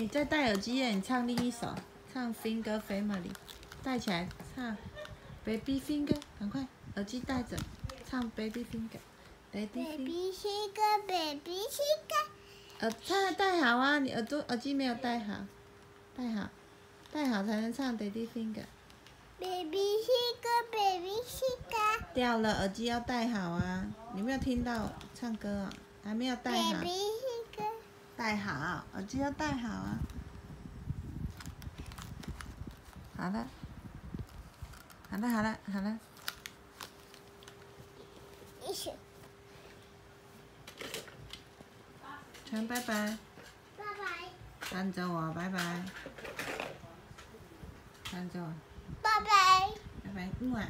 你在戴耳机耶，你唱另一首，唱 Finger Family， 戴起来唱 Baby Finger， 赶快耳机戴着，唱 Baby Finger。Baby Finger。Baby Finger。戴好啊，你耳机没有戴好，戴好才能唱 Daddy Finger。Baby Finger。Baby Finger。掉了，耳机要戴好啊！你没有听到唱歌啊？还没有戴好。Baby Finger。戴好，耳机要戴好啊！好了，好了。全拜拜。拜拜。看着我，拜拜。看着我。拜拜。拜拜，